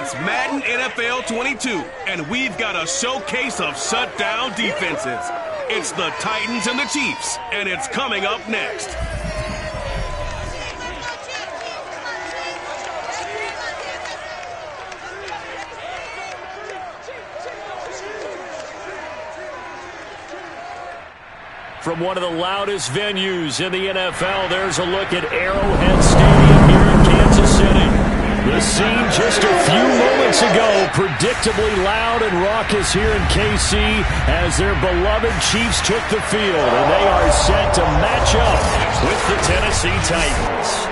It's Madden NFL 22, and we've got a showcase of shutdown defenses. It's the Titans and the Chiefs, and it's coming up next. From one of the loudest venues in the NFL, there's a look at Arrowhead Stadium here in Kansas City. The scene just a few moments ago, predictably loud and raucous here in KC as their beloved Chiefs took the field, and they are set to match up with the Tennessee Titans.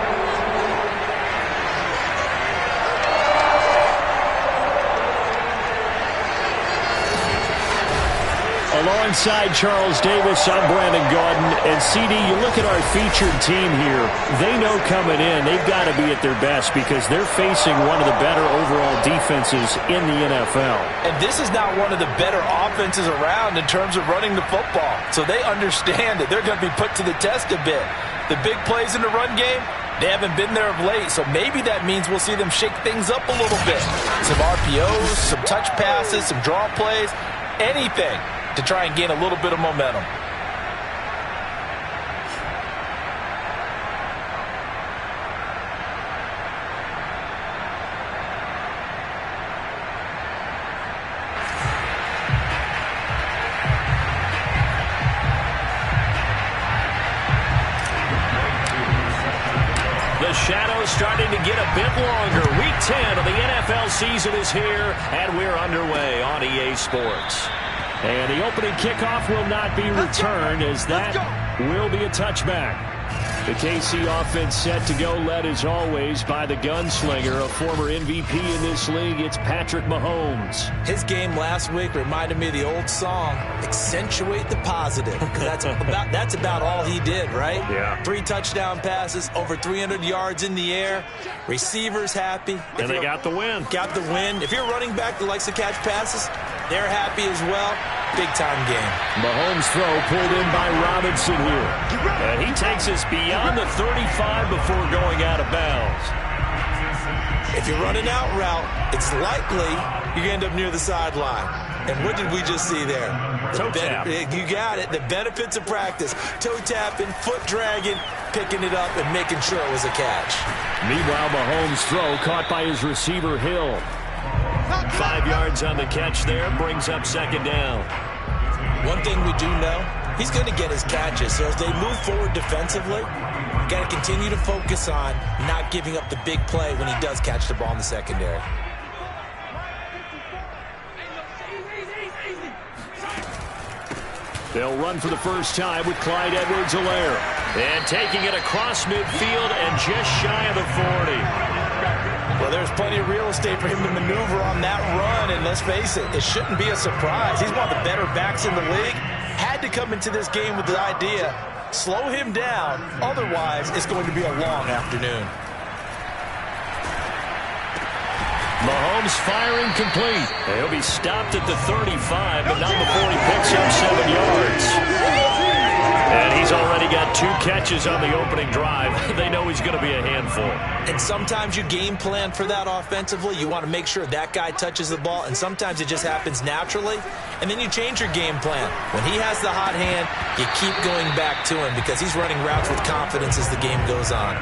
Alongside Charles Davis, I'm Brandon Gaudin. And CD, you look at our featured team here. They know coming in they've got to be at their best because they're facing one of the better overall defenses in the NFL. And this is not one of the better offenses around in terms of running the football. So they understand that they're going to be put to the test a bit. The big plays in the run game, they haven't been there of late, so maybe that means we'll see them shake things up a little bit. Some RPOs, some touch passes, some draw plays, anything to try and gain a little bit of momentum. The shadow's starting to get a bit longer. Week 10 of the NFL season is here, and we're underway on EA Sports. And the opening kickoff will not be returned as that will be a touchback. The KC offense set to go, led as always by the gunslinger, a former MVP in this league. It's Patrick Mahomes. His game last week reminded me of the old song, Accentuate the Positive. That's about all he did, right? Yeah. 3 touchdown passes, over 300 yards in the air. Receivers happy. And they got the win. Got the win. If you're a running back that likes to catch passes, they're happy as well. Big-time game. Mahomes' throw pulled in by Robinson here. And he takes us beyond the 35 before going out of bounds. If you're running out route, it's likely you're going to end up near the sideline. And what did we just see there? Toe tap. You got it. The benefits of practice. Toe tapping, foot dragging, picking it up, and making sure it was a catch. Meanwhile, Mahomes' throw caught by his receiver, Hill. 5 yards on the catch there, brings up second down. One thing we do know, he's going to get his catches. So as they move forward defensively, you got to continue to focus on not giving up the big play when he does catch the ball in the secondary. They'll run for the first time with Clyde Edwards-Helaire. And taking it across midfield and just shy of the 40. Well, there's plenty of real estate for him to maneuver on that run, and let's face it, it shouldn't be a surprise. He's one of the better backs in the league. Had to come into this game with the idea, slow him down, otherwise it's going to be a long afternoon. Mahomes firing complete. He'll be stopped at the 35, but not before he picks up 7 yards. And he's already got 2 catches on the opening drive. They know he's going to be a handful. And sometimes you game plan for that offensively. You want to make sure that guy touches the ball, and sometimes it just happens naturally. And then you change your game plan. When he has the hot hand, you keep going back to him because he's running routes with confidence as the game goes on.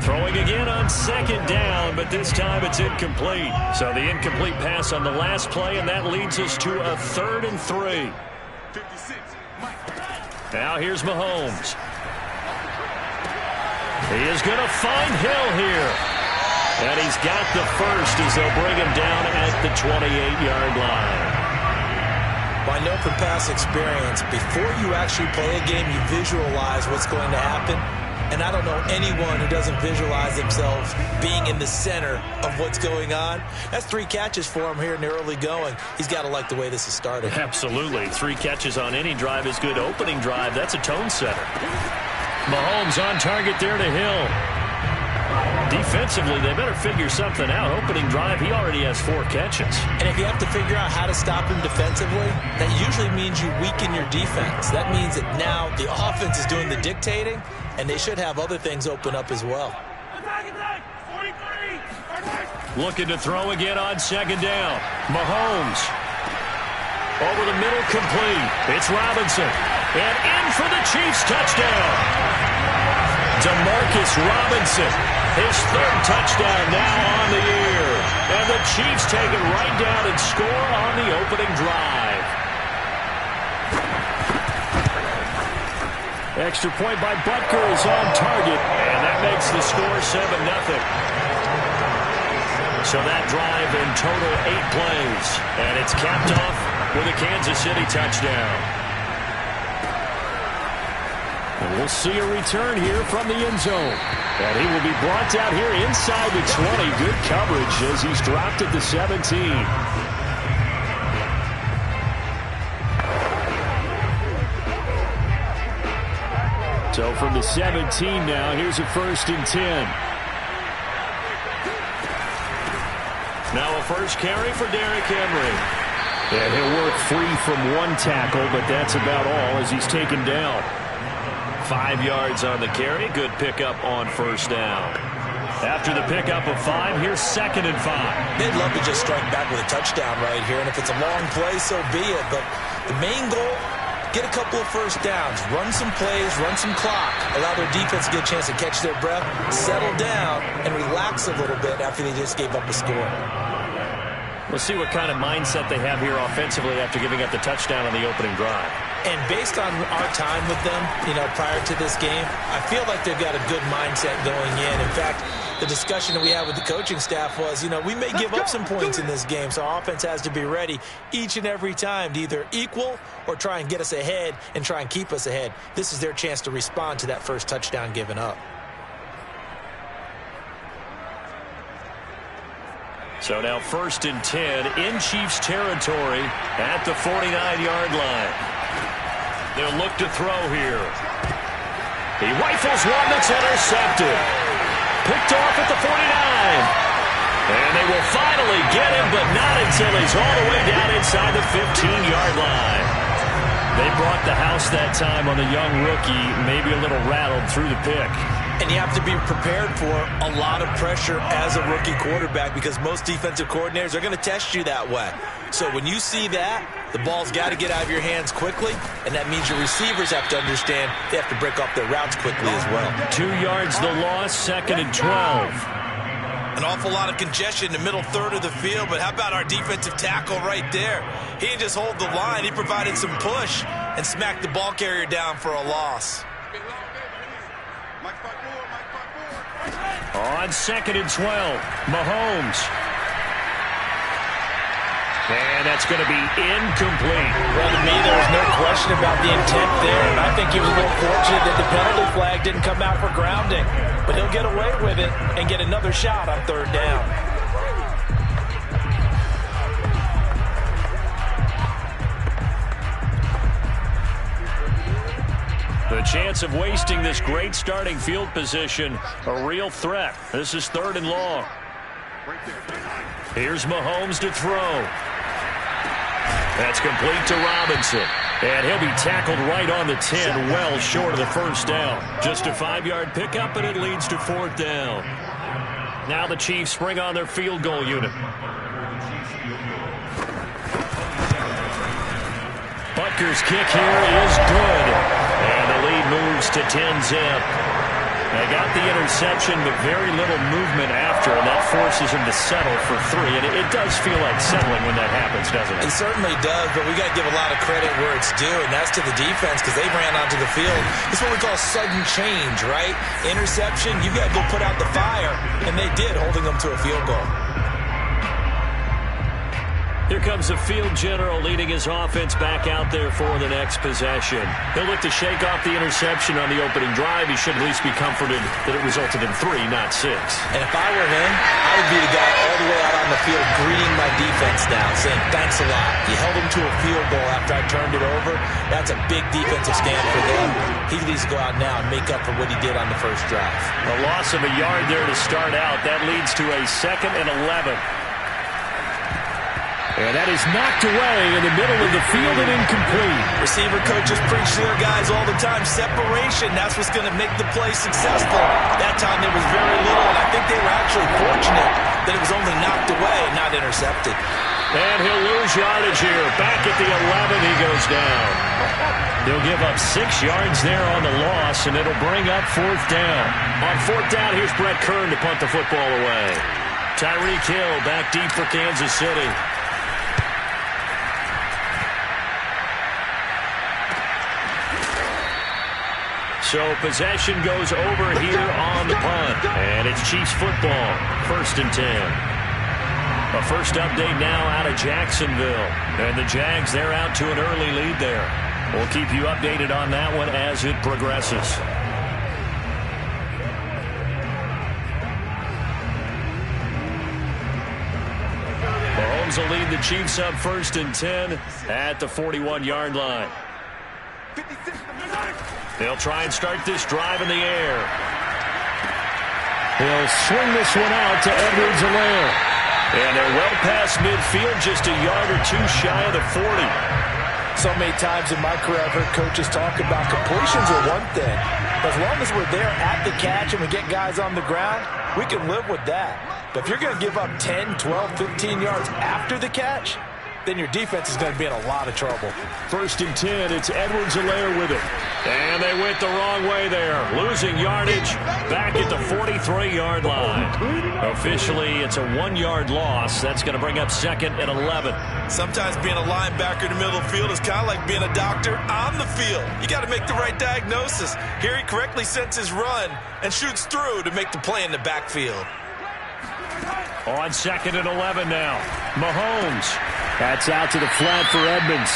Throwing again on second down, but this time it's incomplete. So the incomplete pass on the last play, and that leads us to a 3rd and 3. Now here's Mahomes. He is going to find Hill here. And he's got the first as they'll bring him down at the 28-yard line. Well, I know from past experience, before you actually play a game, you visualize what's going to happen. And I don't know anyone who doesn't visualize themselves being in the center of what's going on. That's 3 catches for him here in the early going. He's got to like the way this has started. Absolutely. 3 catches on any drive is good. Opening drive, that's a tone setter. Mahomes on target there to Hill. Defensively, they better figure something out. Opening drive, he already has 4 catches. And if you have to figure out how to stop him defensively, that usually means you weaken your defense. That means that now the offense is doing the dictating, and they should have other things open up as well. Looking to throw again on second down. Mahomes. Over the middle, complete. It's Robinson. And in for the Chiefs touchdown. Demarcus Robinson. His third touchdown now on the year. And the Chiefs take it right down and score on the opening drive. Extra point by Butker is on target. And that makes the score 7-0. So that drive in total 8 plays. And it's capped off with a Kansas City touchdown. And we'll see a return here from the end zone. And he will be brought down here inside the 20. Good coverage as he's dropped at the 17. So from the 17 now, here's a 1st and 10. Now a first carry for Derrick Henry. And he'll work free from one tackle, but that's about all as he's taken down. 5 yards on the carry. Good pickup on first down. After the pickup of 5, here's 2nd and 5. They'd love to just strike back with a touchdown right here, and if it's a long play, so be it. But the main goal, get a couple of first downs, run some plays, run some clock, allow their defense to get a chance to catch their breath, settle down, and relax a little bit after they just gave up a score. We'll see what kind of mindset they have here offensively after giving up the touchdown on the opening drive. And based on our time with them, prior to this game, I feel like they've got a good mindset going in. In fact, the discussion that we had with the coaching staff was, we may give up some points in this game, so our offense has to be ready each and every time to either equal or try and get us ahead and try and keep us ahead. This is their chance to respond to that first touchdown given up. So now 1st and 10 in Chiefs territory at the 49-yard line. They'll look to throw here. He rifles one that's intercepted. Picked off at the 49. And they will finally get him, but not until he's all the way down inside the 15-yard line. They brought the house that time on the young rookie, maybe a little rattled through the pick. And you have to be prepared for a lot of pressure as a rookie quarterback because most defensive coordinators are going to test you that way. So when you see that, the ball's got to get out of your hands quickly, and that means your receivers have to understand they have to break off their routes quickly as well. 2 yards the loss, 2nd and 12. An awful lot of congestion in the middle third of the field, but how about our defensive tackle right there? He didn't just hold the line, he provided some push and smacked the ball carrier down for a loss. On 2nd and 12, Mahomes. And that's going to be incomplete. Well, to me, there was no question about the intent there, and I think he was a little fortunate that the penalty flag didn't come out for grounding. But he'll get away with it and get another shot on 3rd down. The chance of wasting this great starting field position, a real threat. This is 3rd and long. Here's Mahomes to throw. That's complete to Robinson. And he'll be tackled right on the 10, well short of the first down. Just a 5-yard pickup, and it leads to 4th down. Now the Chiefs bring on their field goal unit. Butker's kick here is good. And the lead moves to 10-zip. They got the interception, but very little movement after, and that forces him to settle for 3. And it does feel like settling when that happens, doesn't it? It certainly does, but we got to give a lot of credit where it's due, and that's to the defense because they ran onto the field. It's what we call sudden change, right? Interception, you got to go put out the fire, and they did, holding them to a field goal. Here comes the field general leading his offense back out there for the next possession. He'll look to shake off the interception on the opening drive. He should at least be comforted that it resulted in 3, not 6. And if I were him, I would be the guy all the way out on the field greeting my defense now, saying, thanks a lot. You held him to a field goal after I turned it over. That's a big defensive stand for them. He needs to go out now and make up for what he did on the first drive. A loss of a yard there to start out. That leads to a 2nd and 11. And that is knocked away in the middle of the field and incomplete. Receiver coaches preach to their guys all the time. Separation, that's what's going to make the play successful. That time there was very little, and I think they were actually fortunate that it was only knocked away, not intercepted. And he'll lose yardage here. Back at the 11, he goes down. They'll give up 6 yards there on the loss, and it'll bring up 4th down. On 4th down, here's Brett Kern to punt the football away. Tyreek Hill back deep for Kansas City. So possession goes over here on the punt. And it's Chiefs football, 1st and 10. A first update now out of Jacksonville. And the Jags, they're out to an early lead there. We'll keep you updated on that one as it progresses. Mahomes will lead the Chiefs up 1st and 10 at the 41-yard line. They'll try and start this drive in the air. He'll swing this one out to Edwards-Helaire. And they're well past midfield, just a yard or 2 shy of the 40. So many times in my career I've heard coaches talk about completions are one thing. As long as we're there at the catch and we get guys on the ground, we can live with that. But if you're going to give up 10, 12, 15 yards after the catch, then your defense is going to be in a lot of trouble. 1st and 10, it's Edwards-Helaire with it. And they went the wrong way there. Losing yardage back at the 43-yard line. Officially, it's a 1-yard loss. That's going to bring up 2nd and 11. Sometimes being a linebacker in the middle of the field is kind of like being a doctor on the field. You got to make the right diagnosis. Here he correctly sets his run and shoots through to make the play in the backfield. On 2nd and 11 now. Mahomes. That's out to the flat for Edmonds.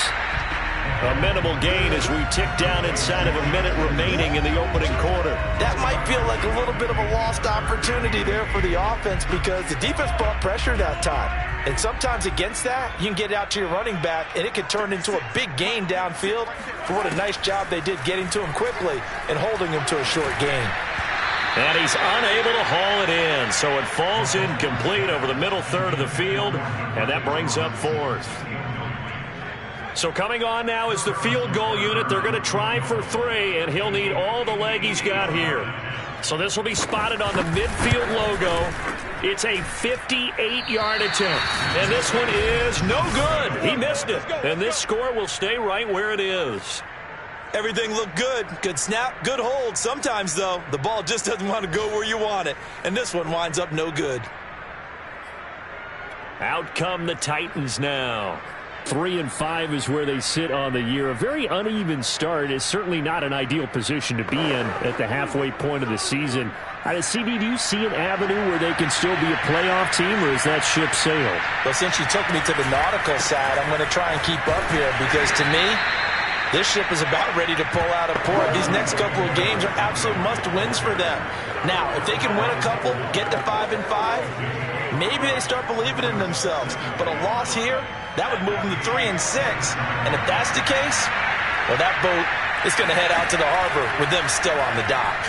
A minimal gain as we tick down inside of a minute remaining in the opening quarter. That might feel like a little bit of a lost opportunity there for the offense because the defense brought pressure that time. And sometimes against that, you can get out to your running back, and it could turn into a big gain downfield for what a nice job they did getting to him quickly and holding him to a short gain. And he's unable to haul it in, so it falls incomplete over the middle third of the field, and that brings up 4th. So coming on now is the field goal unit. They're going to try for 3, and he'll need all the leg he's got here. So this will be spotted on the midfield logo. It's a 58-yard attempt, and this one is no good. He missed it, and this score will stay right where it is. Everything looked good. Good snap, good hold. Sometimes, though, the ball just doesn't want to go where you want it. And this one winds up no good. Out come the Titans now. 3-5 is where they sit on the year. A very uneven start is certainly not an ideal position to be in at the halfway point of the season. CD, do you see an avenue where they can still be a playoff team, or is that ship sailed? Well, since you took me to the nautical side, I'm going to try and keep up here because, to me, this ship is about ready to pull out of port. These next couple of games are absolute must-wins for them. Now, if they can win a couple, get to 5-5, maybe they start believing in themselves. But a loss here, that would move them to 3-6. And if that's the case, well, that boat is going to head out to the harbor with them still on the dock.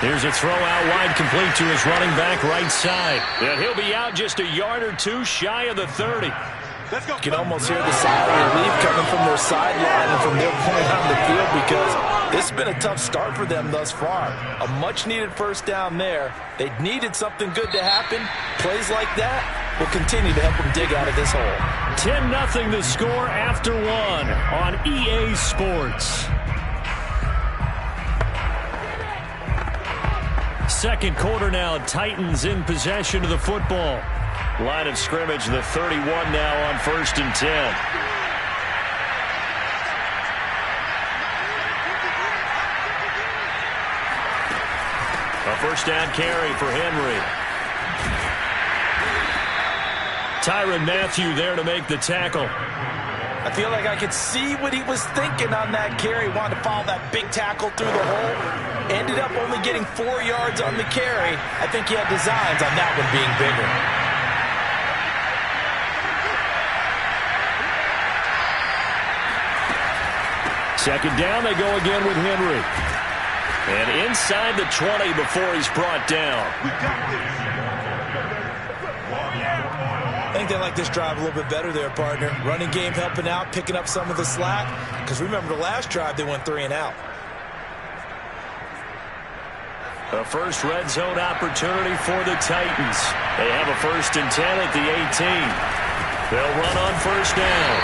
Here's a throw out wide, complete to his running back right side. And he'll be out just a yard or 2 shy of the 30. You can almost hear the sigh of relief coming from their sideline and from their point on the field because this has been a tough start for them thus far. A much-needed first down there. They needed something good to happen. Plays like that will continue to help them dig out of this hole. 10-0 the score after 1 on EA Sports. Second quarter now, Titans in possession of the football. Line of scrimmage, the 31 now on 1st and 10. A first down carry for Henry. Tyrann Mathieu there to make the tackle. I feel like I could see what he was thinking on that carry. Wanted to follow that big tackle through the hole. Ended up only getting 4 yards on the carry. I think he had designs on that one being bigger. Second down, they go again with Henry. And inside the 20 before he's brought down. I think they like this drive a little bit better there, partner. Running game helping out, picking up some of the slack. Because remember the last drive, they went 3 and out. A first red zone opportunity for the Titans. They have a 1st and 10 at the 18. They'll run on first down.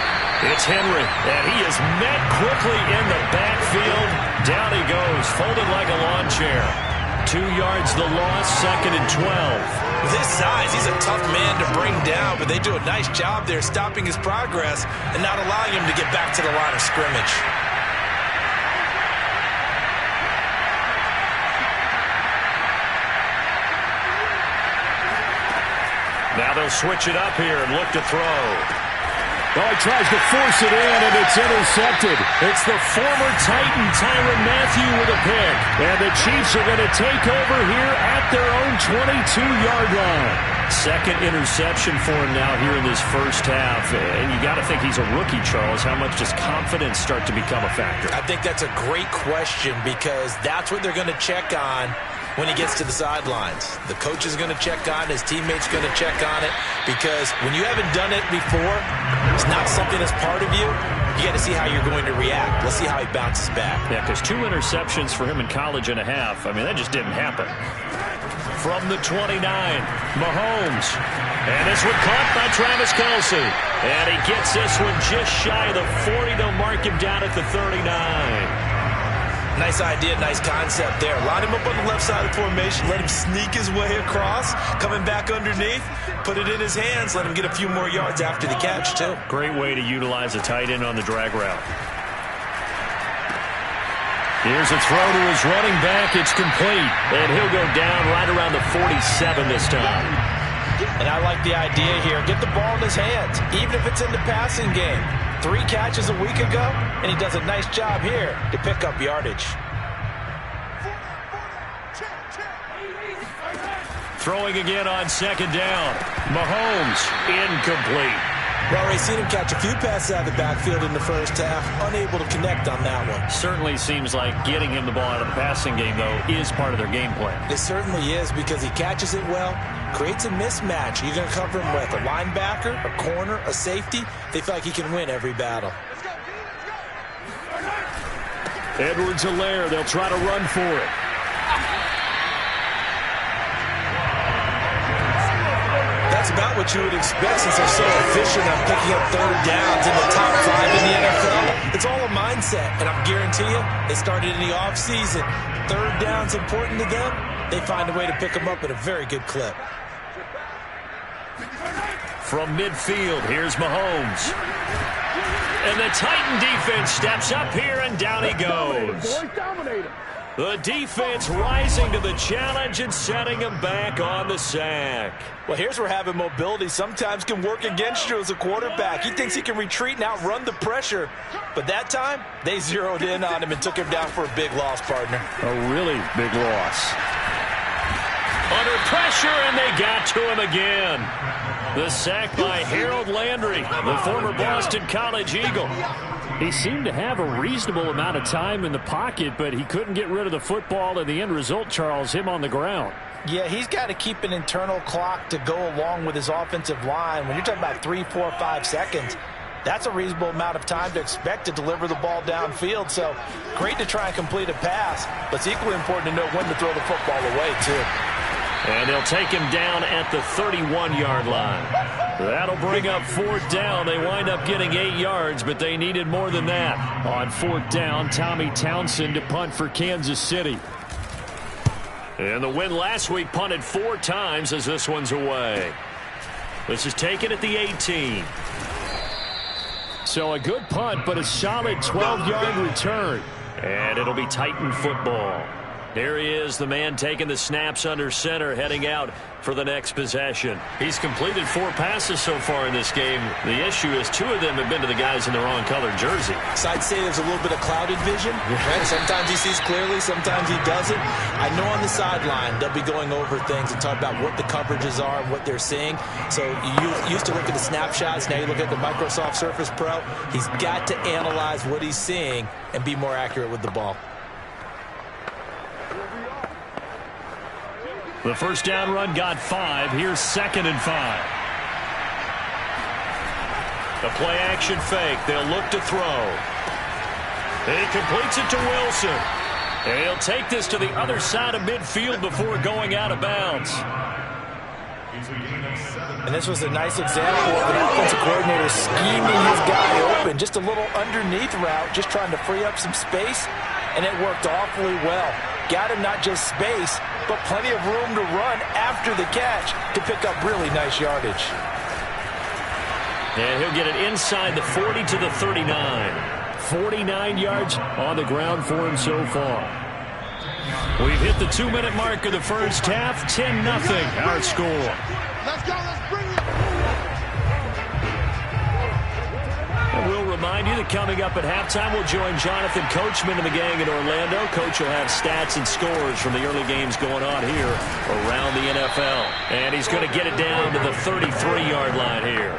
It's Henry, and he is met quickly in the backfield. Down he goes, folded like a lawn chair. 2 yards the loss, 2nd and 12. With his size, he's a tough man to bring down, but they do a nice job there stopping his progress and not allowing him to get back to the line of scrimmage. Now they'll switch it up here and look to throw. Oh, he tries to force it in, and it's intercepted. It's the former Titan, Tyrann Mathieu, with a pick. And the Chiefs are going to take over here at their own 22-yard line. 2nd interception for him now here in this first half. And you got to think he's a rookie, Charles. How much does confidence start to become a factor? I think that's a great question because that's what they're going to check on when he gets to the sidelines. The coach is going to check on it. His teammates going to check on it because when you haven't done it before, it's not something that's part of you. You got to see how you're going to react. Let's see how he bounces back. Yeah, because 2 interceptions for him in college and a half. I mean, that just didn't happen. From the 29, Mahomes. And this one caught by Travis Kelce. And he gets this one just shy of the 40. They'll mark him down at the 39. Nice idea, nice concept there. Line him up on the left side of the formation. Let him sneak his way across. Coming back underneath. Put it in his hands. Let him get a few more yards after the catch, too. Great way to utilize a tight end on the drag route. Here's a throw to his running back. It's complete. And he'll go down right around the 47 this time. And I like the idea here. Get the ball in his hands, even if it's in the passing game. 3 catches a week ago, and he does a nice job here to pick up yardage. Throwing again on 2nd down. Mahomes, incomplete. Well, Ray, seen him catch a few passes out of the backfield in the first half. Unable to connect on that one. Certainly seems like getting him the ball out of the passing game, though, is part of their game plan. It certainly is because he catches it well, creates a mismatch. You're going to cover him with a linebacker, a corner, a safety. They feel like he can win every battle. Edwards-Helaire, they'll try to run for it. That's about what you would expect since they're so efficient on picking up 3rd downs in the top 5 in the NFL. It's all a mindset, and I guarantee you, they started in the offseason. 3rd down's important to them. They find a way to pick them up at a very good clip. From midfield, here's Mahomes. And the Titan defense steps up here, and down he goes. The defense rising to the challenge and setting him back on the sack. Well, here's where having mobility sometimes can work against you as a quarterback. He thinks he can retreat and outrun the pressure. But that time, they zeroed in on him and took him down for a big loss, partner. A really big loss. Under pressure, and they got to him again. The sack by Harold Landry, the former Boston College Eagle. He seemed to have a reasonable amount of time in the pocket, but he couldn't get rid of the football, and the end result, Charles, him on the ground. Yeah, he's got to keep an internal clock to go along with his offensive line. When you're talking about 3, 4, 5 seconds, that's a reasonable amount of time to expect to deliver the ball downfield. So great to try and complete a pass, but it's equally important to know when to throw the football away, too. And they'll take him down at the 31-yard line. That'll bring up 4th down. They wind up getting 8 yards, but they needed more than that. On 4th down, Tommy Townsend to punt for Kansas City. And the win last week punted 4 times as this one's away. This is taken at the 18. So a good punt, but a solid 12-yard return. And it'll be Titan football. There he is, the man taking the snaps under center, heading out for the next possession. He's completed 4 passes so far in this game. The issue is 2 of them have been to the guys in the wrong colored jersey. So I'd say there's a little bit of clouded vision. Right? Sometimes he sees clearly, sometimes he doesn't. I know on the sideline they'll be going over things and talk about what the coverages are and what they're seeing. So you used to look at the snapshots, now you look at the Microsoft Surface Pro. He's got to analyze what he's seeing and be more accurate with the ball. The first down run got 5. Here's 2nd and 5. The play action fake. They'll look to throw. He completes it to Wilson. And he'll take this to the other side of midfield before going out of bounds. And this was a nice example of an offensive coordinator scheming his guy open. Just a little underneath route, just trying to free up some space, and it worked awfully well. Got him not just space, but plenty of room to run after the catch to pick up really nice yardage. And he'll get it inside the 40 to the 39. 49 yards on the ground for him so far. We've hit the 2-minute mark of the first half. 10-0 our score. Let's go. Let's bring it. And we'll remind you that coming up at halftime, we'll join Jonathan Coachman and the gang in Orlando. Coach will have stats and scores from the early games going on here around the NFL. And he's going to get it down to the 33-yard line here.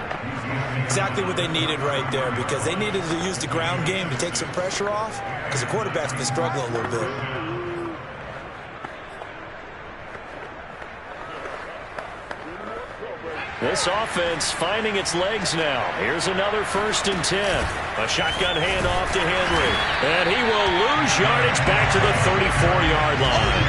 Exactly what they needed right there, because they needed to use the ground game to take some pressure off, because the quarterback's been struggling a little bit. This offense finding its legs now. Here's another 1st and 10. A shotgun handoff to Henry. And he will lose yardage back to the 34-yard line.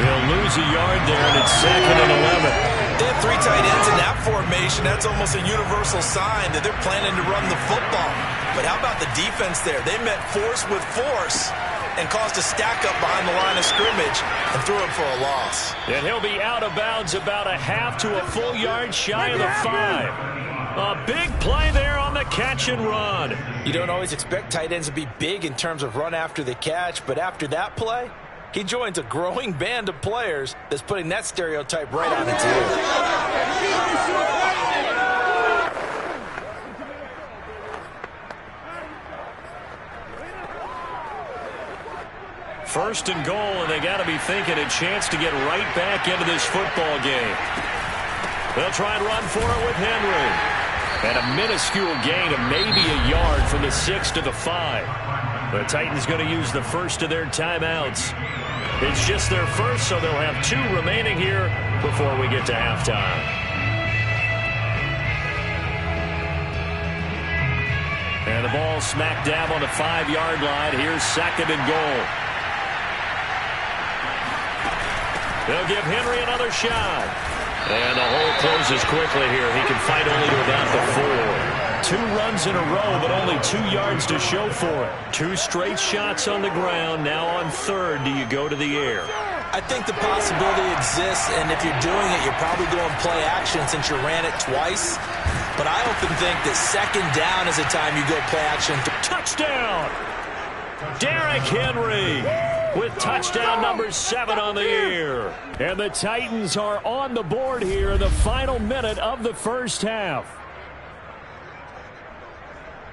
He'll lose a yard there, and it's 2nd and 11. They have 3 tight ends in that formation. That's almost a universal sign that they're planning to run the football. But how about the defense there? They met force with force and caused a stack up behind the line of scrimmage and threw it for a loss. And he'll be out of bounds about a half to a full yard shy of the 5. A big play there on the catch and run. You don't always expect tight ends to be big in terms of run after the catch, but after that play, he joins a growing band of players that's putting that stereotype right on its head. 1st and goal, and they got to be thinking a chance to get right back into this football game. They'll try and run for it with Henry. And a minuscule gain of maybe a yard from the 6 to the 5. The Titans going to use the first of their timeouts. It's just their first, so they'll have 2 remaining here before we get to halftime. And the ball smack dab on the 5-yard line. Here's 2nd and goal. They'll give Henry another shot. And the hole closes quickly here. He can fight only to about the 4. 2 runs in a row, but only 2 yards to show for it. 2 straight shots on the ground. Now on 3rd, do you go to the air? I think the possibility exists, and if you're doing it, you're probably going play action since you ran it twice. But I often think that 2nd down is the time you go play action. Touchdown! Derrick Henry with touchdown number 7 on the year. And the Titans are on the board here in the final minute of the first half.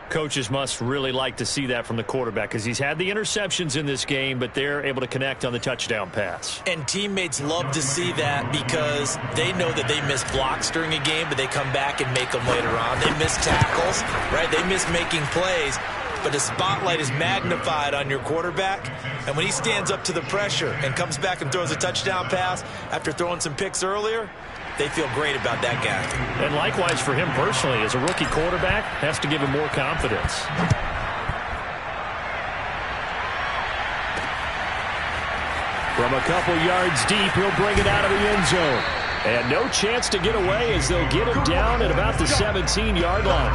Coaches must really like to see that from the quarterback, because he's had the interceptions in this game, but they're able to connect on the touchdown pass. And teammates love to see that, because they know that they miss blocks during a game, but they come back and make them later on. They miss tackles, right? They miss making plays, but the spotlight is magnified on your quarterback. And when he stands up to the pressure and comes back and throws a touchdown pass after throwing some picks earlier, they feel great about that guy. And likewise for him personally, as a rookie quarterback, has to give him more confidence. From a couple yards deep, he'll bring it out of the end zone. And no chance to get away, as they'll get him down at about the 17-yard line.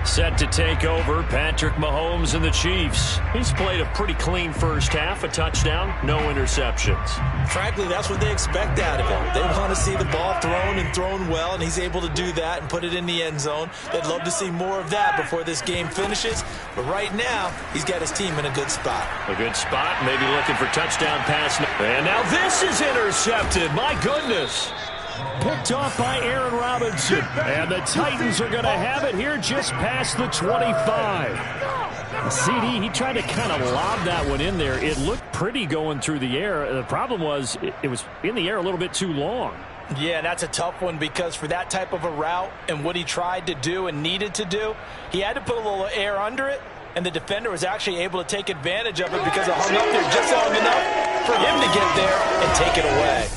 Set to take over, Patrick Mahomes and the Chiefs. He's played a pretty clean first half, a touchdown, no interceptions. Frankly, that's what they expect out of him. They want to see the ball thrown and thrown well, and he's able to do that and put it in the end zone. They'd love to see more of that before this game finishes. But right now, he's got his team in a good spot. A good spot, maybe looking for touchdown pass. And now this is intercepted. My goodness. Picked off by Aaron Robinson. And the Titans are going to have it here just past the 25. CD, he tried to kind of lob that one in there. It looked pretty going through the air. The problem was it was in the air a little bit too long. Yeah, that's a tough one, because for that type of a route and what he tried to do and needed to do, he had to put a little air under it, and the defender was actually able to take advantage of it because it hung up there just long enough for him to get there and take it away.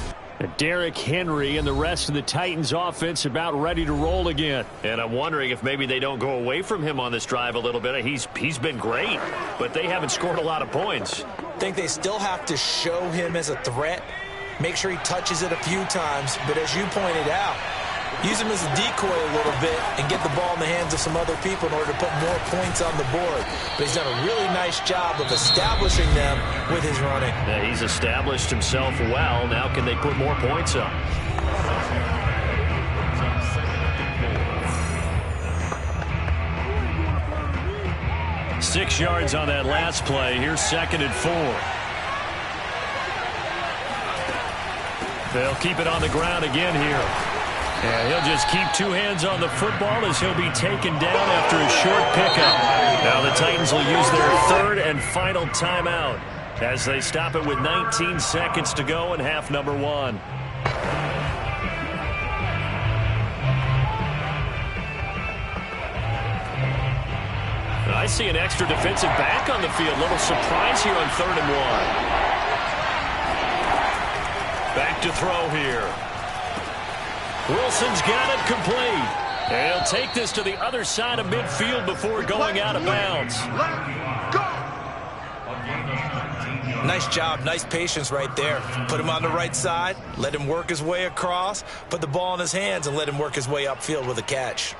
Derrick Henry and the rest of the Titans offense about ready to roll again. And I'm wondering if maybe they don't go away from him on this drive a little bit. He's been great, but they haven't scored a lot of points. I think they still have to show him as a threat, make sure he touches it a few times, but as you pointed out, use him as a decoy a little bit and get the ball in the hands of some other people in order to put more points on the board. But he's done a really nice job of establishing them with his running. Yeah, he's established himself well. Now can they put more points up? Six yards on that last play. Here's 2nd and 4. They'll keep it on the ground again here. And he'll just keep two hands on the football as he'll be taken down after a short pickup. Now the Titans will use their 3rd and final timeout as they stop it with 19 seconds to go in half number 1. I see an extra defensive back on the field. Little surprise here on 3rd and 1. Back to throw here. Wilson's got it complete. And he'll take this to the other side of midfield before going out of bounds. Nice job, nice patience right there. Put him on the right side, let him work his way across, put the ball in his hands, and let him work his way upfield with a catch.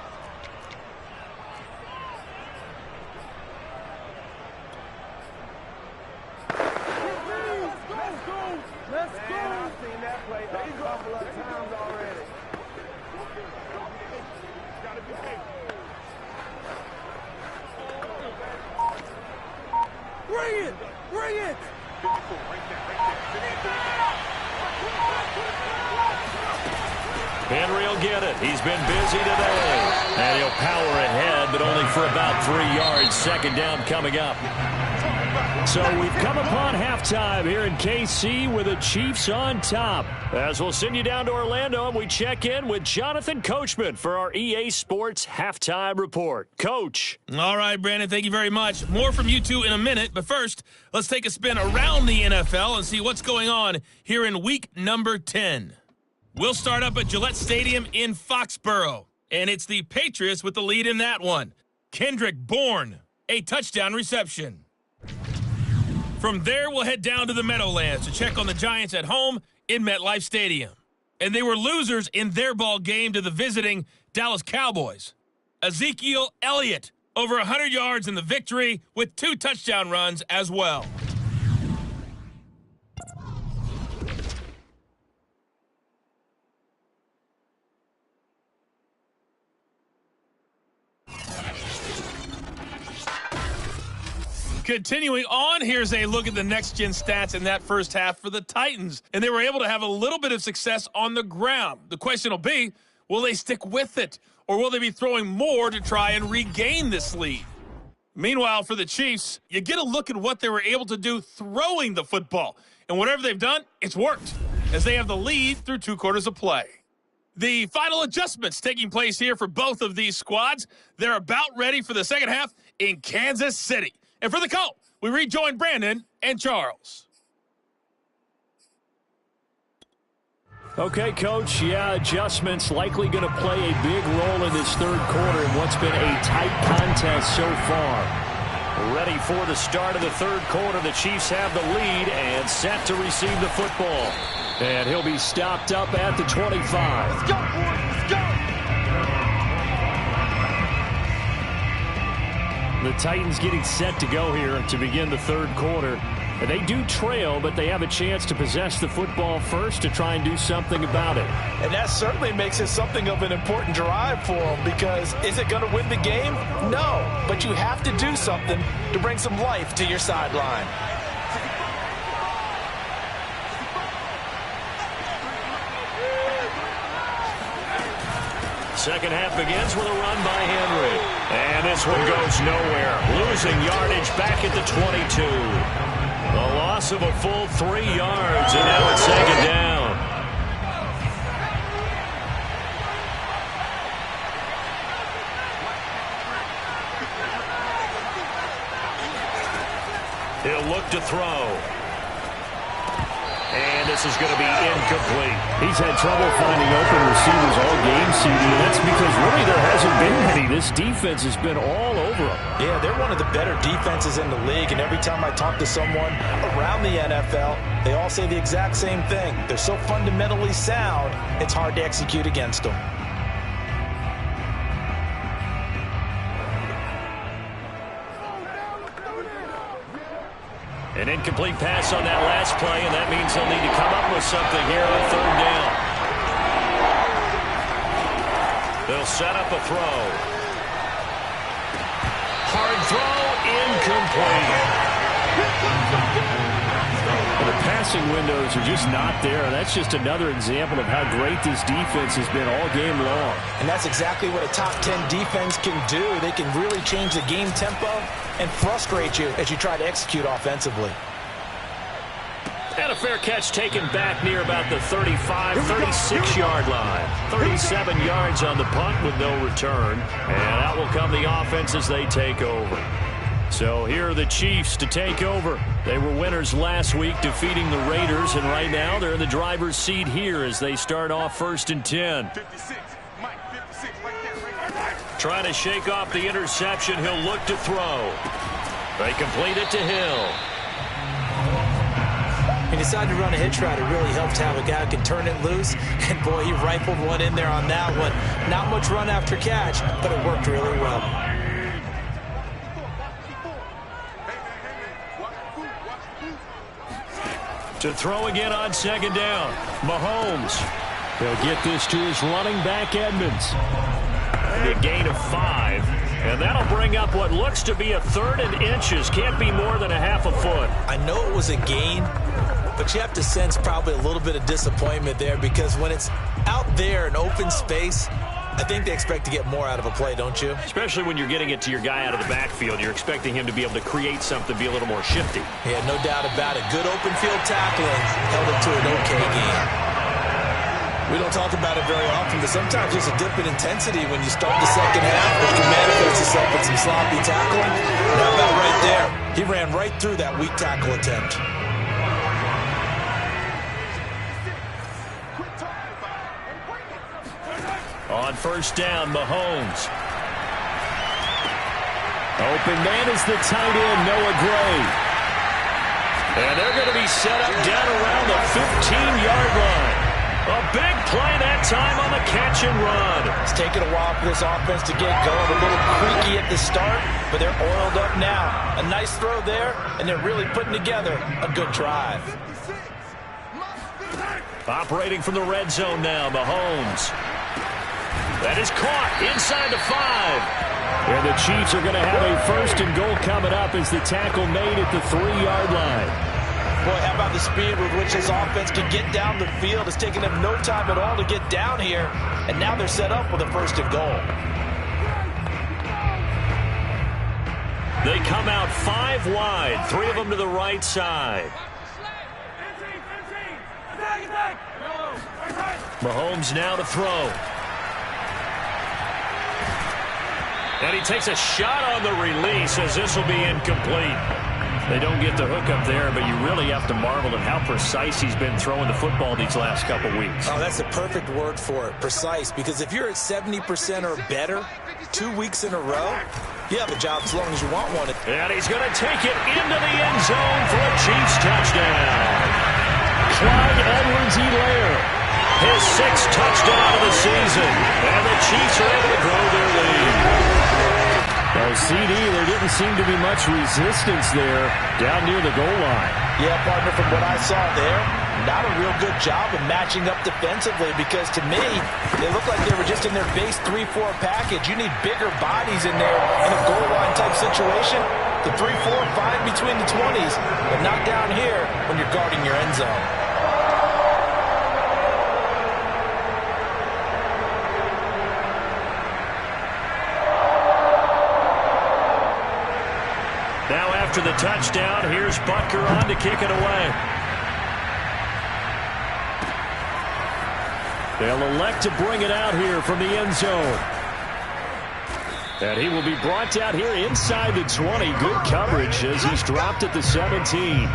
Henry will get it. He's been busy today. And he'll power ahead, but only for about 3 yards. 2nd down coming up. So we've come upon halftime here in KC with the Chiefs on top. As we'll send you down to Orlando, and we check in with Jonathan Coachman for our EA Sports Halftime Report. Coach. All right, Brandon, thank you very much. More from you two in a minute, but first, let's take a spin around the NFL and see what's going on here in week number 10. We'll start up at Gillette Stadium in Foxborough, and it's the Patriots with the lead in that one. Kendrick Bourne, a touchdown reception. From there, we'll head down to the Meadowlands to check on the Giants at home in MetLife Stadium. And they were losers in their ball game to the visiting Dallas Cowboys. Ezekiel Elliott, over 100 yards in the victory with 2 touchdown runs as well. Continuing on, here's a look at the next-gen stats in that first half for the Titans. And they were able to have a little bit of success on the ground. The question will be, will they stick with it? Or will they be throwing more to try and regain this lead? Meanwhile, for the Chiefs, you get a look at what they were able to do throwing the football. And whatever they've done, it's worked, as they have the lead through 2 quarters of play. The final adjustments taking place here for both of these squads. They're about ready for the second half in Kansas City. And for the call, we rejoin Brandon and Charles. Okay, Coach, adjustments likely going to play a big role in this 3rd quarter in what's been a tight contest so far. Ready for the start of the 3rd quarter. The Chiefs have the lead and set to receive the football. And he'll be stopped up at the 25. Let's go, boys. Let's go. The Titans getting set to go here to begin the 3rd quarter. And they do trail, but they have a chance to possess the football first to try and do something about it. And that certainly makes it something of an important drive for them, because is it going to win the game? No, but you have to do something to bring some life to your sideline. Second half begins with a run by Henry. And this one goes nowhere. Losing yardage back at the 22. A loss of a full 3 yards, and now it's 2nd down. He'll look to throw. And this is going to be incomplete. He's had trouble finding open receivers all game, CD, and that's because really there hasn't been many. This defense has been all over them. Yeah, they're one of the better defenses in the league, and every time I talk to someone around the NFL, they all say the exact same thing. They're so fundamentally sound, it's hard to execute against them. An incomplete pass on that last play, and that means they'll need to come up with something here on third down. They'll set up a throw. Hard throw, incomplete. The passing windows are just not there, and that's just another example of how great this defense has been all game long. And that's exactly what a top 10 defense can do. They can really change the game tempo and frustrate you as you try to execute offensively. And a fair catch taken back near about the 35, 36-yard line. 37 yards on the punt with no return. And out will come the offense as they take over. So here are the Chiefs to take over. They were winners last week, defeating the Raiders, and right now they're in the driver's seat here as they start off 1st and 10. Trying to shake off the interception. He'll look to throw. They complete it to Hill. He decided to run a hitch route. It really helped to have a guy who can turn it loose. And, boy, he rifled one in there on that one. Not much run after catch, but it worked really well. To throw again on 2nd down. Mahomes. He'll get this to his running back, Edmonds. A gain of 5. And that'll bring up what looks to be a 3rd and inches. Can't be more than a half a foot. I know it was a gain, but you have to sense probably a little bit of disappointment there because when it's out there in open space, I think they expect to get more out of a play, don't you? Especially when you're getting it to your guy out of the backfield. You're expecting him to be able to create something, be a little more shifty. Yeah, no doubt about it. Good open field tackling held it to an okay game. We don't talk about it very often, but sometimes there's a dip in intensity when you start the second half, which can manifest itself with some sloppy tackling. Now about right there. He ran right through that weak tackle attempt. On 1st down, Mahomes. Open man is the tight end, Noah Gray. And they're going to be set up down around the 15-yard line. A big play that time on the catch and run. It's taken a while for this offense to get going. A little creaky at the start, but they're oiled up now. A nice throw there, and they're really putting together a good drive. Operating from the red zone now, Mahomes. That is caught inside the 5. And the Chiefs are going to have a 1st and goal coming up as the tackle made at the 3-yard line. Boy, how about the speed with which this offense can get down the field? It's taken them no time at all to get down here, and now they're set up with a 1st and goal. They come out 5 wide, 3 of them to the right side. Mahomes now to throw. And he takes a shot on the release as this will be incomplete. They don't get the hook up there, but you really have to marvel at how precise he's been throwing the football these last couple weeks. Oh, that's the perfect word for it, precise, because if you're at 70% or better 2 weeks in a row, you have a job as long as you want one. And he's going to take it into the end zone for a Chiefs touchdown. Clyde Edwards-Helaire, his 6th touchdown of the season, and the Chiefs are able to grow their lead. Well, CD, there didn't seem to be much resistance there down near the goal line. Yeah, partner, from what I saw there, not a real good job of matching up defensively because to me, they looked like they were just in their base 3-4 package. You need bigger bodies in there in a goal line type situation. The 3-4, fine between the 20s, but not down here when you're guarding your end zone. Now after the touchdown, here's Butker on to kick it away. They'll elect to bring it out here from the end zone. And he will be brought down here inside the 20. Good coverage as he's dropped at the 17.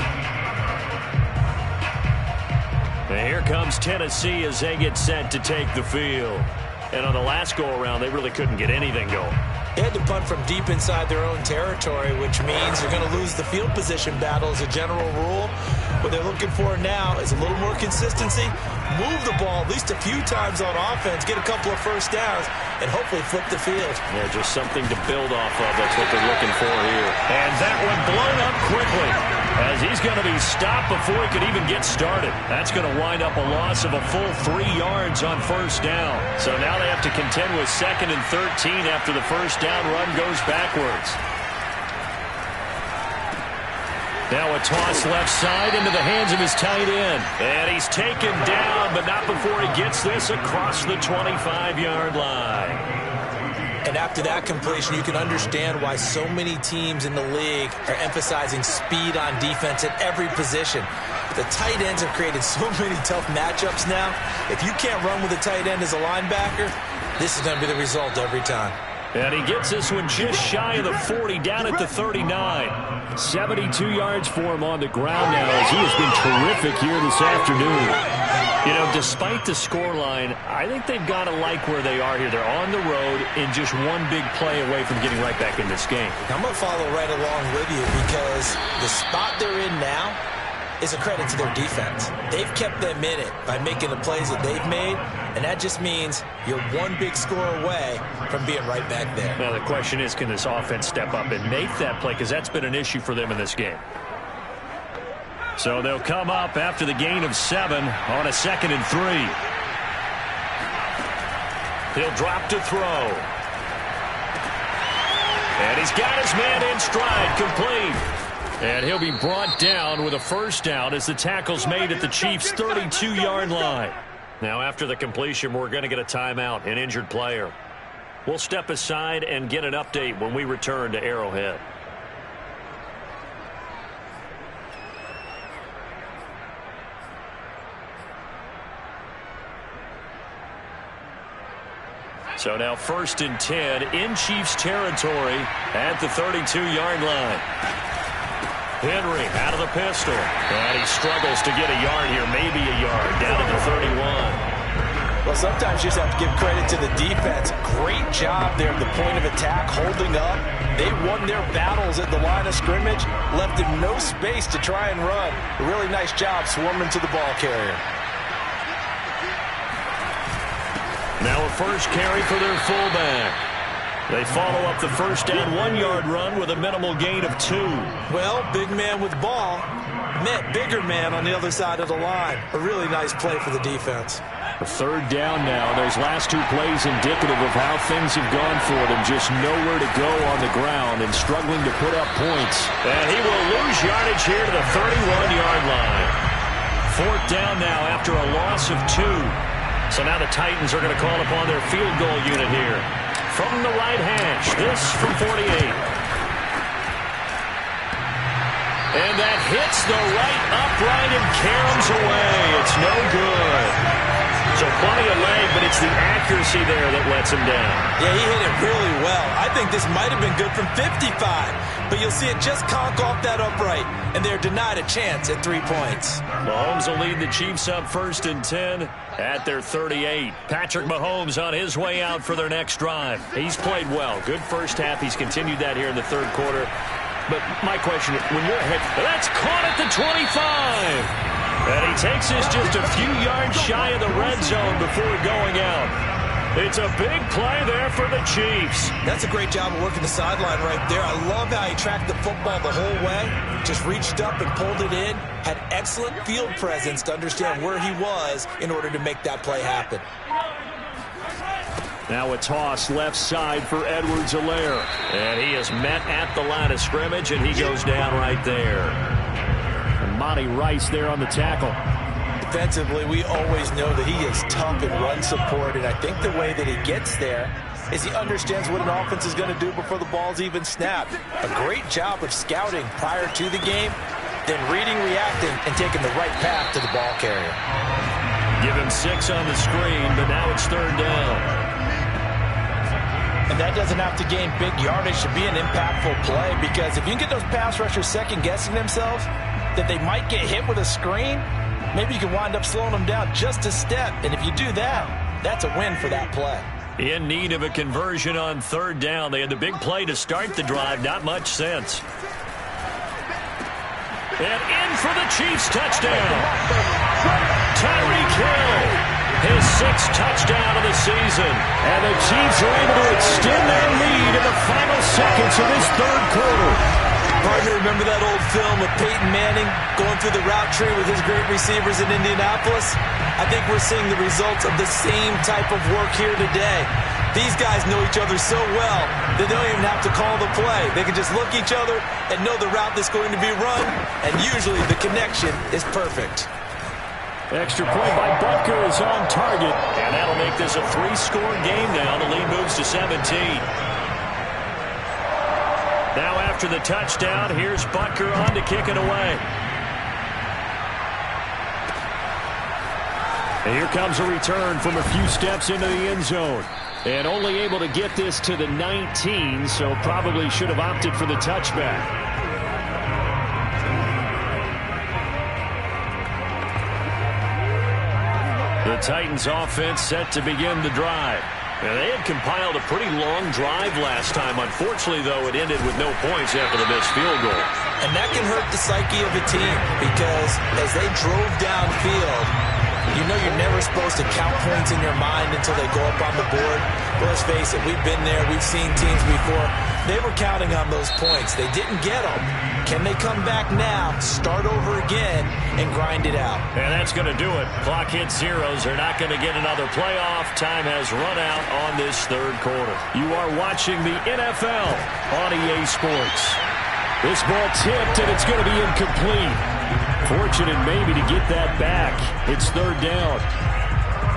And here comes Tennessee as they get set to take the field. And on the last go-around, they really couldn't get anything going. They had to punt from deep inside their own territory, which means they're going to lose the field position battle as a general rule. What they're looking for now is a little more consistency, move the ball at least a few times on offense, get a couple of first downs, and hopefully flip the field. Yeah, just something to build off of. That's what they're looking for here. And that one blown up quickly as he's going to be stopped before he could even get started. That's going to wind up a loss of a full 3 yards on first down. So now they have to contend with 2nd and 13 after the first down run goes backwards. Now a toss left side into the hands of his tight end. And he's taken down, but not before he gets this across the 25-yard line. And after that completion, you can understand why so many teams in the league are emphasizing speed on defense at every position. The tight ends have created so many tough matchups now. If you can't run with a tight end as a linebacker, this is going to be the result every time. And he gets this one just shy of the 40, down at the 39. 72 yards for him on the ground now as he has been terrific here this afternoon. You know, despite the scoreline, I think they've got to like where they are here. They're on the road in just one big play away from getting right back in this game. I'm going to follow right along with you because the spot they're in now is a credit to their defense. They've kept them in it by making the plays that they've made, and that just means you're one big score away from being right back there. Now the question is, can this offense step up and make that play, because that's been an issue for them in this game. So they'll come up after the gain of 7 on a 2nd and 3. He'll drop to throw. And he's got his man in stride, complete. And he'll be brought down with a first down as the tackle's made at the Chiefs' 32-yard line. Now, after the completion, we're going to get a timeout, an injured player. We'll step aside and get an update when we return to Arrowhead. So now 1st and 10 in Chiefs territory at the 32-yard line. Henry out of the pistol. And he struggles to get a yard here, maybe a yard, down to the 31. Well, sometimes you just have to give credit to the defense. Great job there at the point of attack, holding up. They won their battles at the line of scrimmage, left him no space to try and run. A really nice job swarming to the ball carrier. Now a first carry for their fullback. They follow up the first down 1-yard run with a minimal gain of 2. Well, big man with ball met bigger man on the other side of the line. A really nice play for the defense. A 3rd down now. Those last 2 plays indicative of how things have gone for them. Just nowhere to go on the ground and struggling to put up points. And he will lose yardage here to the 31-yard line. 4th down now after a loss of 2. So now the Titans are going to call upon their field goal unit here. From the right hash, this from 48. And that hits the right upright and caroms away. It's no good. So plenty of leg, but it's the accuracy there that lets him down. Yeah, he hit it really well. I think this might have been good from 55. But you'll see it just conk off that upright, and they're denied a chance at 3 points. Mahomes will lead the Chiefs up 1st and 10 at their 38. Patrick Mahomes on his way out for their next drive. He's played well. Good first half. He's continued that here in the 3rd quarter. But my question, when you're ahead, that's caught at the 25. And he takes this just a few yards shy of the red zone before going out. It's a big play there for the Chiefs. That's a great job of working the sideline right there. I love how he tracked the football the whole way. Just reached up and pulled it in. Had excellent field presence to understand where he was in order to make that play happen. Now a toss left side for Edwards-Helaire. And he is met at the line of scrimmage, and he goes down right there. And Monty Rice there on the tackle. Defensively, we always know that he is tough in run support, and I think the way that he gets there is he understands what an offense is going to do before the ball's even snapped. A great job of scouting prior to the game, then reading, reacting, and taking the right path to the ball carrier. Give him 6 on the screen, but now it's 3rd down. And that doesn't have to gain big yardage to be an impactful play, because if you can get those pass rushers second-guessing themselves that they might get hit with a screen, maybe you can wind up slowing them down just a step. And if you do that, that's a win for that play. In need of a conversion on third down. They had the big play to start the drive. Not much sense. And in for the Chiefs touchdown. Tyreek Hill, his 6th touchdown of the season. And the Chiefs are able to extend their lead in the final seconds of this third quarter. Partner, remember that old film of Peyton Manning going through the route tree with his great receivers in Indianapolis? I think we're seeing the results of the same type of work here today. These guys know each other so well, they don't even have to call the play. They can just look each other and know the route that's going to be run, and usually the connection is perfect. Extra point by Butker is on target, and that'll make this a 3-score game now. The lead moves to 17. Now after the touchdown, here's Butker on to kick it away. And here comes a return from a few steps into the end zone. And only able to get this to the 19, so probably should have opted for the touchback. The Titans offense set to begin the drive. Now, they had compiled a pretty long drive last time. Unfortunately, though, it ended with no points after the missed field goal. And that can hurt the psyche of a team because as they drove downfield, you know you're never supposed to count points in your mind until they go up on the board. Well, let's face it, we've been there. We've seen teams before. They were counting on those points. They didn't get them. Can they come back now, start over again, and grind it out? And that's going to do it. Clock hits zeros. They're not going to get another playoff. Time has run out on this third quarter. You are watching the NFL on EA Sports. This ball tipped, and it's going to be incomplete. Fortunate maybe to get that back. It's third down.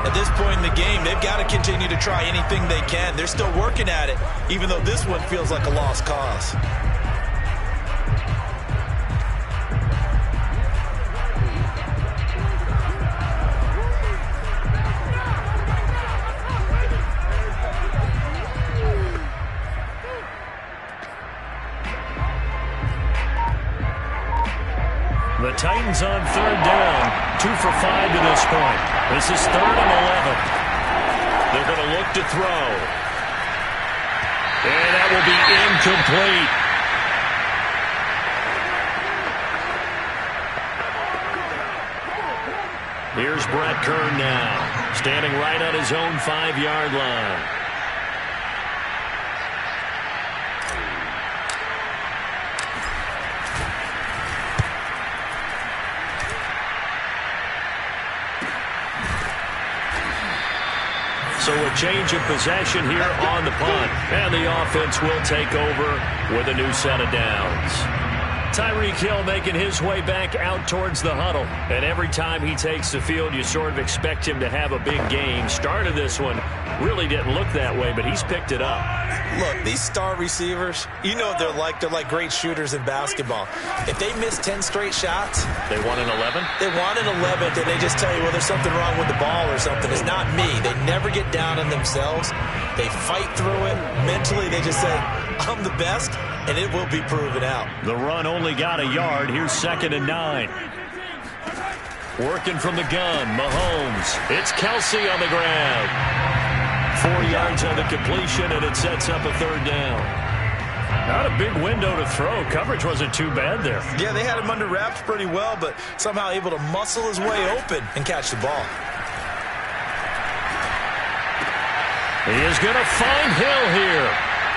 At this point in the game, they've got to continue to try anything they can. They're still working at it, even though this one feels like a lost cause. The Titans on third down, 2 for 5 to this point. This is 3rd and 11. They're going to look to throw. And that will be incomplete. Here's Brett Kern now, standing right on his own 5-yard line. So a change of possession here on the punt. And the offense will take over with a new set of downs. Tyreek Hill making his way back out towards the huddle. And every time he takes the field, you sort of expect him to have a big game. Started this one, really didn't look that way, but he's picked it up. Look, these star receivers, you know what they're like. They're like great shooters in basketball. If they miss 10 straight shots, they want an 11? They want an 11th, and they just tell you, well, there's something wrong with the ball or something. It's not me. They never get down on themselves. They fight through it. Mentally, they just say, I'm the best, and it will be proven out. The run only got a yard. Here's 2nd and 9. Working from the gun, Mahomes. It's Kelsey on the ground. 4 yards on the completion, and it sets up a third down. Not a big window to throw. Coverage wasn't too bad there. Yeah, they had him under wraps pretty well, but somehow able to muscle his way open and catch the ball. He is going to find Hill here.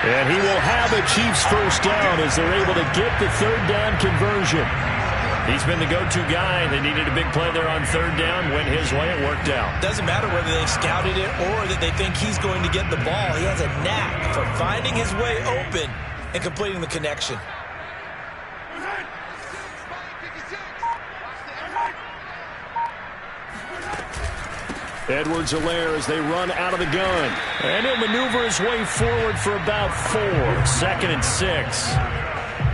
And he will have a Chiefs first down as they're able to get the third down conversion. He's been the go-to guy. They needed a big play there on third down. Went his way. It worked out. Doesn't matter whether they've scouted it or that they think he's going to get the ball. He has a knack for finding his way open and completing the connection. Edwards-Helaire as they run out of the gun. And he'll maneuver his way forward for about 4. 2nd and 6.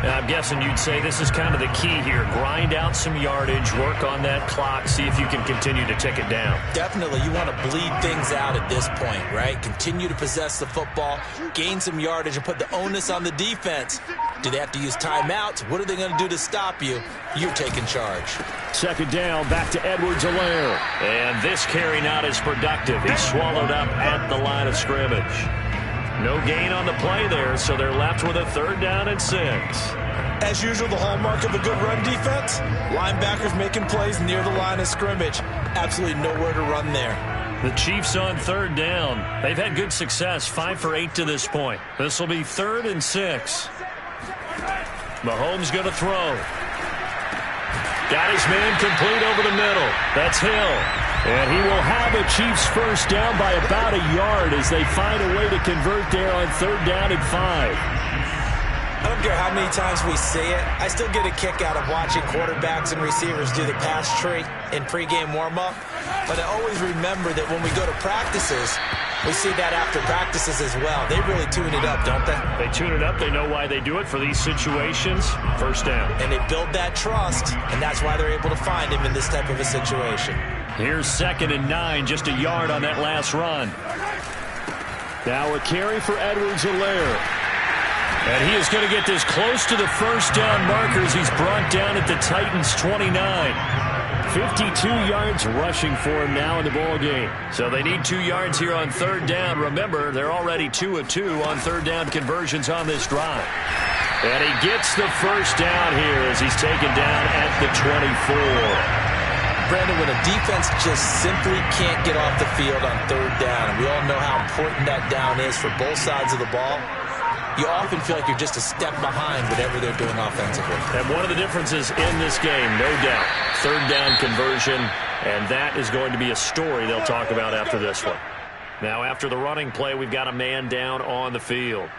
I'm guessing you'd say this is kind of the key here. Grind out some yardage, work on that clock, see if you can continue to tick it down. Definitely. You want to bleed things out at this point, right? Continue to possess the football, gain some yardage, and put the onus on the defense. Do they have to use timeouts? What are they going to do to stop you? You're taking charge. Second down, back to Edwards-Helaire. And this carry not as productive. He's swallowed up at the line of scrimmage. No gain on the play there, so they're left with a 3rd down and 6. As usual, the hallmark of a good run defense, linebackers making plays near the line of scrimmage. Absolutely nowhere to run there. The Chiefs on 3rd down. They've had good success, 5 for 8 to this point. This will be 3rd and 6. Mahomes going to throw. Got his man complete over the middle. That's Hill. And he will have a Chiefs first down by about a yard as they find a way to convert there on 3rd down and 5. I don't care how many times we say it, I still get a kick out of watching quarterbacks and receivers do the pass tree in pregame warm-up. But I always remember that when we go to practices, we see that after practices as well. They really tune it up, don't they? They tune it up. They know why they do it for these situations. First down. And they build that trust, and that's why they're able to find him in this type of a situation. Here's 2nd and 9, just a yard on that last run. Now a carry for Edwards-Helaire. And he is going to get this close to the first down markers. He's brought down at the Titans' 29. 52 yards rushing for him now in the ball game. So they need 2 yards here on 3rd down. Remember, they're already 2 of 2 on 3rd down conversions on this drive. And he gets the first down here as he's taken down at the 24. Brandon, when a defense just simply can't get off the field on 3rd down, and we all know how important that down is for both sides of the ball, you often feel like you're just a step behind whatever they're doing offensively. And one of the differences in this game, no doubt, 3rd down conversion, and that is going to be a story they'll talk about after this one. Now, after the running play, we've got a man down on the field.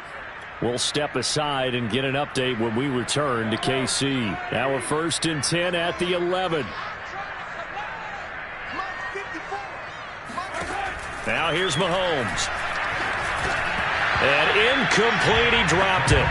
We'll step aside and get an update when we return to KC. Now a 1st and 10 at the 11. Now here's Mahomes. And incomplete, he dropped it.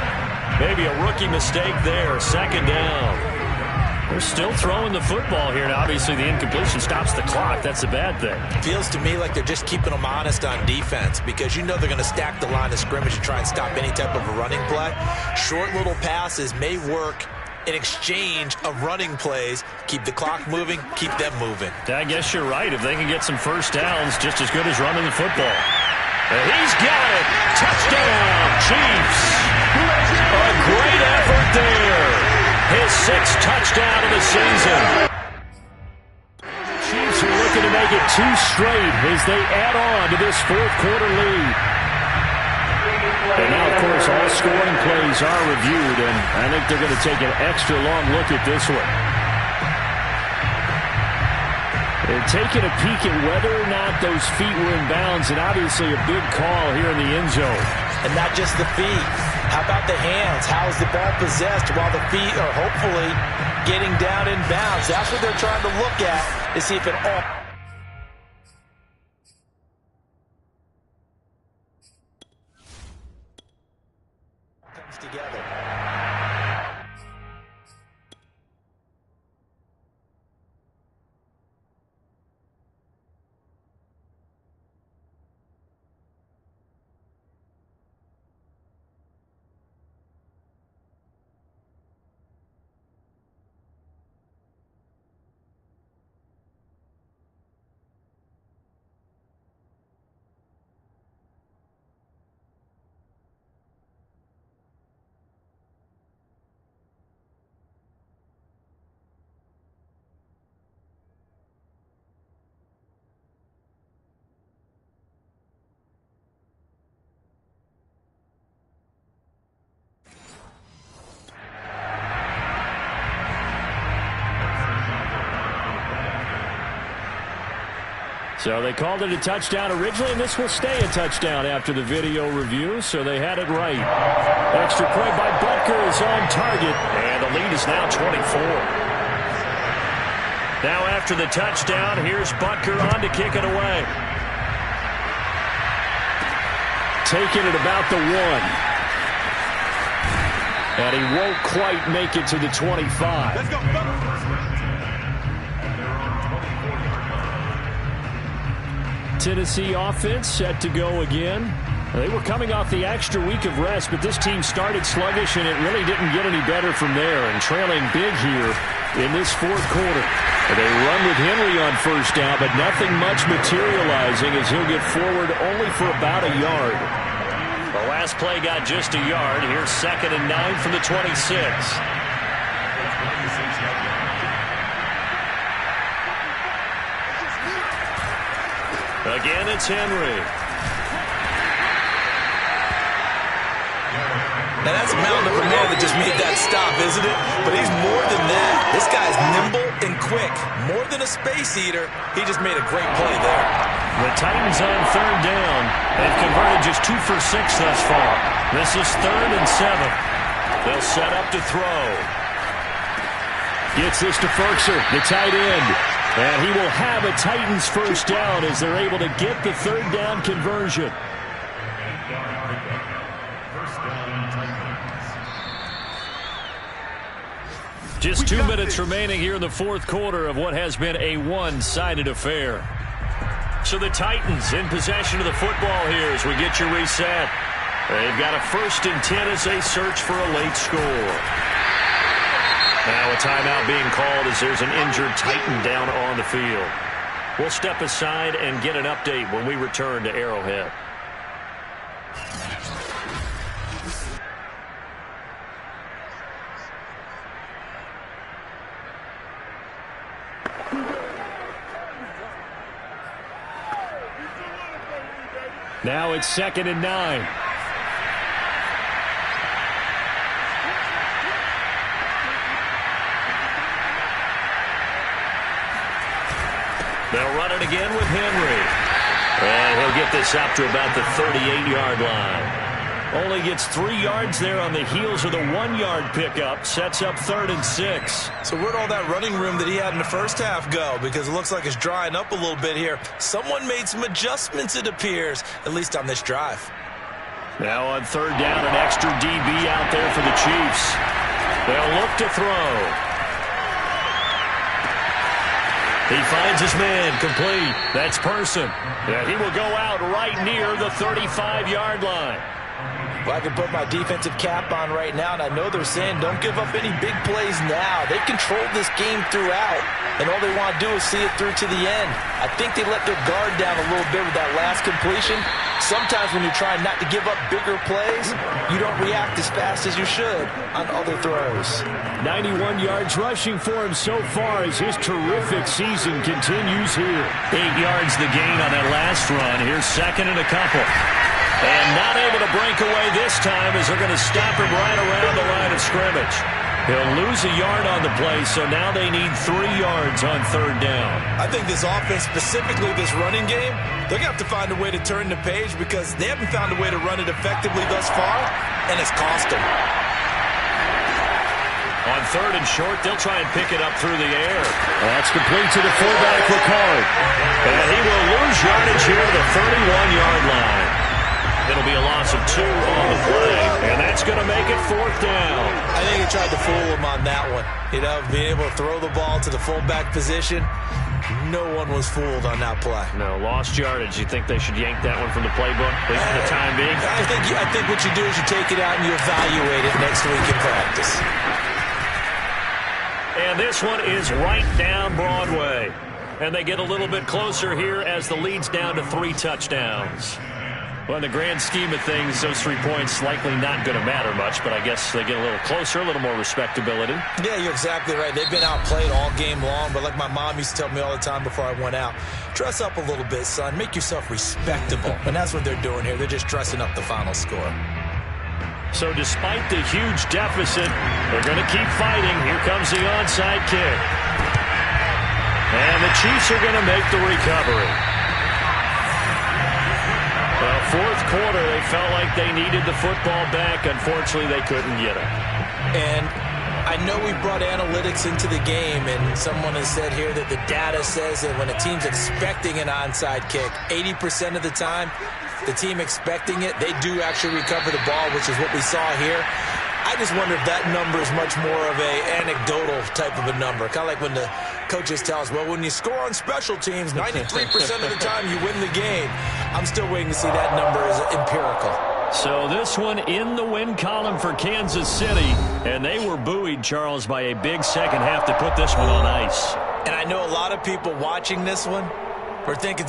Maybe a rookie mistake there. 2nd down. They're still throwing the football here, and obviously the incompletion stops the clock. That's a bad thing. Feels to me like they're just keeping them honest on defense because you know they're going to stack the line of scrimmage to try and stop any type of a running play. Short little passes may work in exchange of running plays. Keep the clock moving, keep them moving. I guess you're right. If they can get some first downs, just as good as running the football. And he's got it. Touchdown, Chiefs. A great effort there. His 6th touchdown of the season. Chiefs are looking to make it 2 straight as they add on to this 4th quarter lead. And now, of course, all scoring plays are reviewed, and I think they're going to take an extra long look at this one. And taking a peek at whether or not those feet were in bounds, and obviously a big call here in the end zone. And not just the feet. How about the hands? How is the ball possessed while the feet are hopefully getting down in bounds? That's what they're trying to look at to see if it all comes together. So they called it a touchdown originally, and this will stay a touchdown after the video review, so they had it right. Extra point by Butker is on target. And the lead is now 24. Now after the touchdown, here's Butker on to kick it away. Taking it about the 1. And he won't quite make it to the 25. Let's go. Tennessee offense set to go again. They were coming off the extra week of rest, but this team started sluggish, and it really didn't get any better from there. And trailing big here in this fourth quarter. They run with Henry on first down, but nothing much materializing as he'll get forward only for about a yard. The last play got just a yard. Here's 2nd and 9 from the 26. Again, it's Henry. Now, that's a mountain of a man that just made that stop, isn't it? But he's more than that. This guy's nimble and quick. More than a space eater. He just made a great play there. The Titans on 3rd down. They've converted just 2 for 6 thus far. This is 3rd and 7. They'll set up to throw. Gets this to Ferkser, the tight end. And he will have a Titans first down as they're able to get the 3rd down conversion. Just 2 minutes remaining here in the fourth quarter of what has been a one-sided affair. So the Titans in possession of the football here as we get you reset. They've got a 1st and 10 as they search for a late score. Now a timeout being called as there's an injured Titan down on the field. We'll step aside and get an update when we return to Arrowhead. Now it's 2nd and 9. They'll run it again with Henry. And he'll get this up to about the 38-yard line. Only gets 3 yards there on the heels of the 1-yard pickup. Sets up 3rd and 6. So where'd all that running room that he had in the first half go? Because it looks like it's drying up a little bit here. Someone made some adjustments, it appears, at least on this drive. Now on 3rd down, an extra DB out there for the Chiefs. They'll look to throw. He finds his man, complete. That's Person. Yeah, he will go out right near the 35-yard line. Well, I can put my defensive cap on right now, and I know they're saying don't give up any big plays now. They controlled this game throughout, and all they want to do is see it through to the end. I think they let their guard down a little bit with that last completion. Sometimes when you're trying not to give up bigger plays, you don't react as fast as you should on other throws. 91 yards rushing for him so far as his terrific season continues here. 8 yards the gain on that last run. Here's 2nd and a couple. And not able to break away this time as they're going to stop him right around the line of scrimmage. He'll lose a yard on the play, so now they need 3 yards on 3rd down. I think this offense, specifically this running game, they're going to have to find a way to turn the page because they haven't found a way to run it effectively thus far, and it's cost them. On 3rd and short, they'll try and pick it up through the air. That's complete to the fullback, Ricard. And he will lose yardage here to the 31-yard line. It'll be a loss of 2 on the play, and that's going to make it 4th down. I think he tried to fool him on that one. You know, being able to throw the ball to the fullback position, no one was fooled on that play. No, lost yardage. You think they should yank that one from the playbook, at least for the time being? I think what you do is you take it out and you evaluate it next week in practice. And this one is right down Broadway. And they get a little bit closer here as the lead's down to 3 touchdowns. Well, in the grand scheme of things, those 3 points likely not going to matter much, but I guess they get a little closer, a little more respectability. Yeah, you're exactly right. They've been outplayed all game long, but like my mom used to tell me all the time before I went out, dress up a little bit, son. Make yourself respectable. And that's what they're doing here. They're just dressing up the final score. So despite the huge deficit, they're going to keep fighting. Here comes the onside kick. And the Chiefs are going to make the recovery. Well, fourth quarter, they felt like they needed the football back. Unfortunately, they couldn't get it. And I know we brought analytics into the game, and someone has said here that the data says that when a team's expecting an onside kick, 80% of the time, the team expecting it, they do actually recover the ball, which is what we saw here. I just wonder if that number is much more of a anecdotal type of a number. Kind of like when the coaches tell us, well, when you score on special teams, 93% of the time you win the game. I'm still waiting to see that number as empirical. So this one in the win column for Kansas City. And they were buoyed, Charles, by a big second half to put this one on ice. And I know a lot of people watching this one are thinking